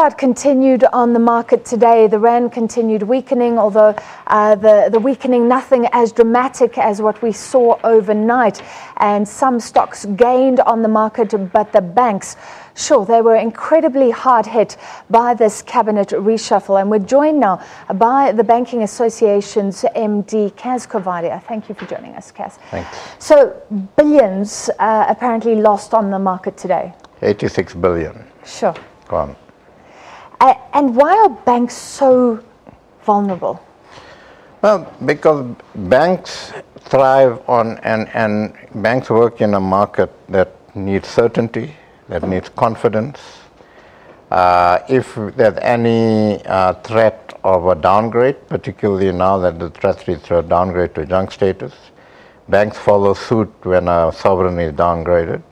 spot continued on the market today. The rand continued weakening, although the weakening nothing as dramatic as what we saw overnight. And some stocks gained on the market, but the banks, sure, they were incredibly hard hit by this cabinet reshuffle. And we're joined now by the Banking Association's MD, Cas Coovadia. Thank you for joining us, Cas. Thanks. So billions apparently lost on the market today. 86 billion. Sure. Gone. And why are banks so vulnerable? Well, because banks thrive on, and banks work in a market that needs certainty, that needs confidence. If there's any threat of a downgrade, particularly now that the Treasury threw a downgrade to junk status, banks follow suit when a sovereign is downgraded.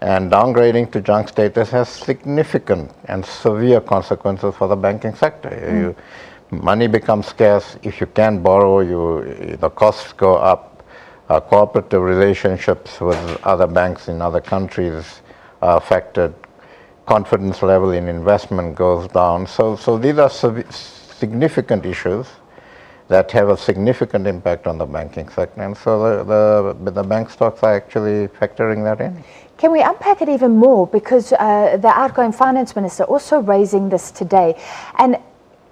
And downgrading to junk status has significant and severe consequences for the banking sector. Money becomes scarce. If you can't borrow, the costs go up. Cooperative relationships with other banks in other countries are affected. Confidence level in investment goes down. So these are significant issues that have a significant impact on the banking sector. And so the bank stocks are actually factoring that in. Can we unpack it even more? Because the outgoing finance minister also raising this today. And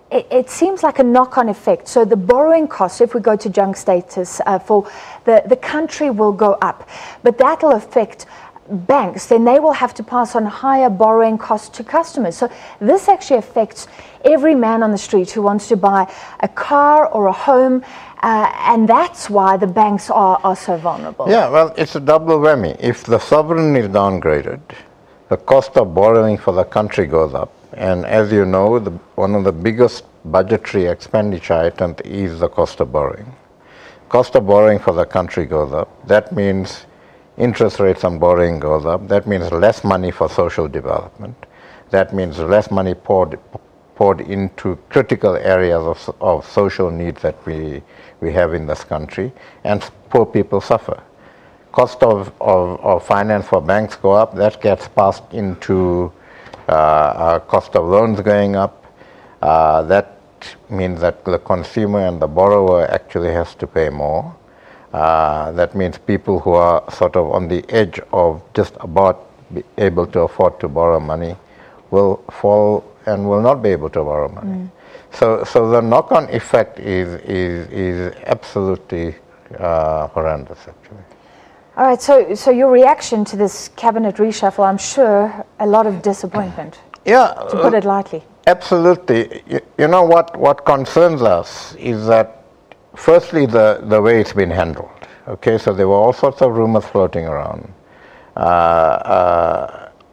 it seems like a knock-on effect. So the borrowing costs, if we go to junk status, for the country will go up. But that will affect banks. Then they will have to pass on higher borrowing costs to customers. So this actually affects every man on the street who wants to buy a car or a home. And that's why the banks are so vulnerable. Yeah, well, it's a double whammy. If the sovereign is downgraded, the cost of borrowing for the country goes up. And as you know, one of the biggest budgetary expenditure items is the cost of borrowing. Cost of borrowing for the country goes up. That means interest rates on borrowing goes up. That means less money for social development. That means less money poured into critical areas of social needs that we have in this country, and poor people suffer. Cost of finance for banks go up. That gets passed into cost of loans going up. That means that the consumer and the borrower actually has to pay more. That means people who are sort of on the edge of just about be able to afford to borrow money will fall and will not be able to borrow money. So the knock-on effect is absolutely horrendous, actually. All right, so your reaction to this cabinet reshuffle, I'm sure a lot of disappointment, to put it lightly. Absolutely. You know what concerns us is that, firstly, the way it's been handled. Okay, so there were all sorts of rumors floating around.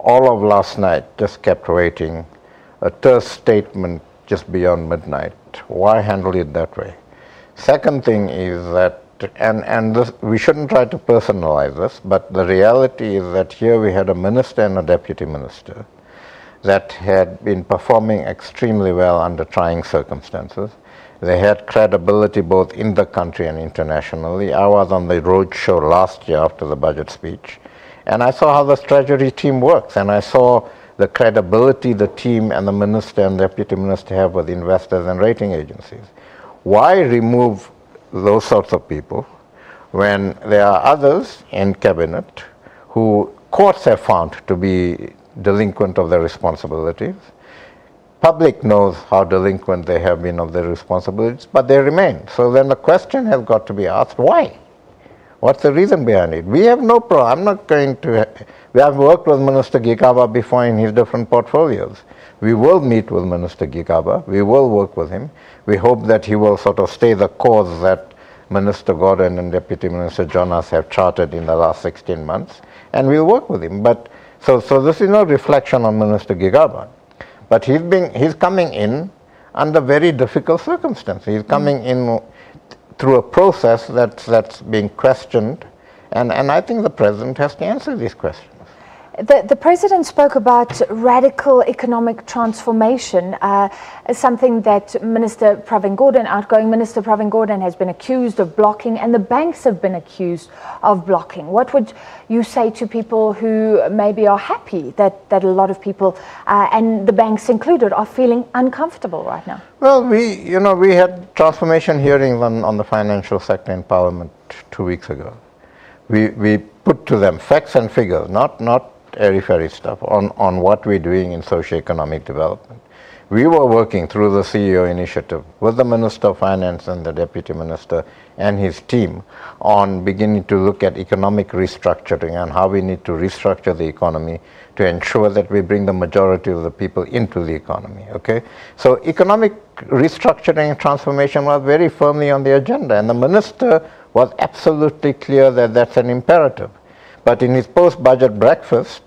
All of last night just kept waiting. A terse statement just beyond midnight. Why handle it that way? Second thing is that, and this, we shouldn't try to personalize this, but the reality is that here we had a minister and a deputy minister that had been performing extremely well under trying circumstances. They had credibility both in the country and internationally. I was on the road show last year after the budget speech, and I saw how the Treasury team works, and I saw the credibility the team and the minister and deputy minister have with investors and rating agencies. Why remove those sorts of people when there are others in cabinet who courts have found to be delinquent of their responsibilities? Public knows how delinquent they have been of their responsibilities, but they remain. So then the question has got to be asked, why? What's the reason behind it? We have no problem. I'm not going to. We have worked with Minister Gigaba before in his different portfolios. We will meet with Minister Gigaba. We will work with him. We hope that he will sort of stay the course that Minister Gordon and Deputy Minister Jonas have charted in the last 16 months, and we'll work with him. But so this is no reflection on Minister Gigaba, but he's coming in under very difficult circumstances. He's coming in through a process that's being questioned, and I think the president has to answer these questions. The President spoke about radical economic transformation, something that Minister Pravin Gordhan, outgoing Minister Pravin Gordhan, has been accused of blocking, and the banks have been accused of blocking. What would you say to people who maybe are happy that a lot of people, and the banks included, are feeling uncomfortable right now? Well, we had transformation hearings on the financial sector in Parliament 2 weeks ago. We put to them facts and figures, not airy-fairy stuff, on what we're doing in socio-economic development. We were working through the CEO initiative with the Minister of Finance and the Deputy Minister and his team on beginning to look at economic restructuring and how we need to restructure the economy to ensure that we bring the majority of the people into the economy, okay? So economic restructuring and transformation was very firmly on the agenda, and the Minister was absolutely clear that that's an imperative. But in his post-budget breakfast,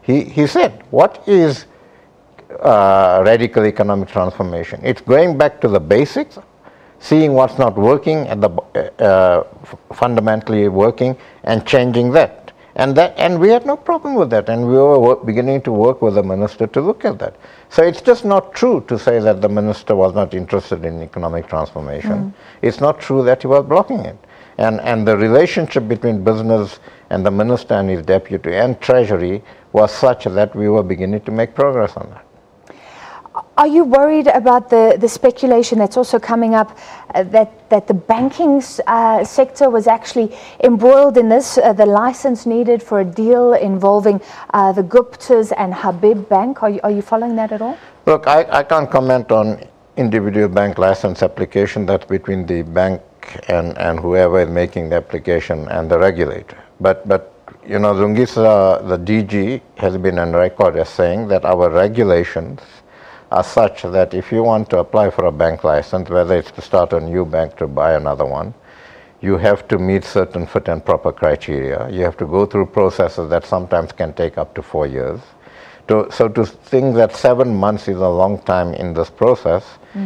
he said, what is radical economic transformation? It's going back to the basics, seeing what's not working and fundamentally working, and changing that. And we had no problem with that, and we were beginning to work with the minister to look at that. So it's just not true to say that the minister was not interested in economic transformation. It's not true that he was blocking it. And the relationship between business and the minister and his deputy and treasury was such that we were beginning to make progress on that. Are you worried about the speculation that's also coming up that the banking sector was actually embroiled in this, the license needed for a deal involving the Guptas and Habib Bank? Are you following that at all? Look, I can't comment on individual bank license application. That's between the bank and whoever is making the application and the regulator. But you know, Zungisa, the DG, has been on record as saying that our regulations are such that if you want to apply for a bank license, whether it's to start a new bank to buy another one, you have to meet certain fit and proper criteria. You have to go through processes that sometimes can take up to 4 years. So to think that 7 months is a long time in this process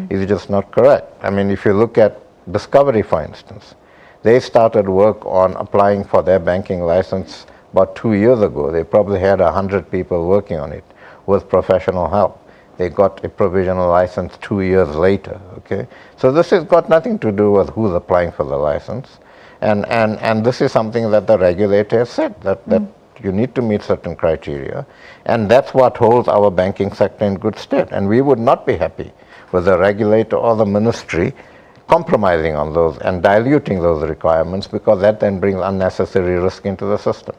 is just not correct. I mean, if you look at Discovery, for instance, they started work on applying for their banking license about 2 years ago. They probably had 100 people working on it with professional help. They got a provisional license 2 years later, okay? So this has got nothing to do with who's applying for the license. And this is something that the regulator has said, that you need to meet certain criteria. And that's what holds our banking sector in good state. And we would not be happy with the regulator or the ministry compromising on those and diluting those requirements, because that then brings unnecessary risk into the system.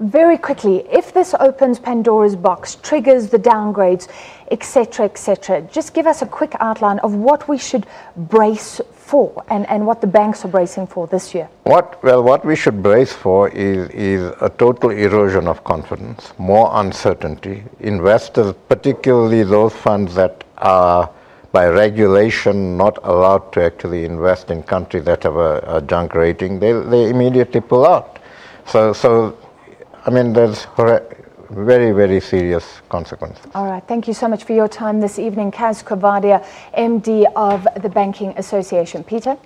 Very quickly, if this opens Pandora's box, triggers the downgrades, etc., just give us a quick outline of what we should brace for and what the banks are bracing for this year. What we should brace for is a total erosion of confidence, more uncertainty. Investors, particularly those funds that are by regulation not allowed to actually invest in countries that have a junk rating, they immediately pull out. So I mean, there's very, very serious consequences. All right. Thank you so much for your time this evening. Cas Coovadia, MD of the Banking Association. Peter?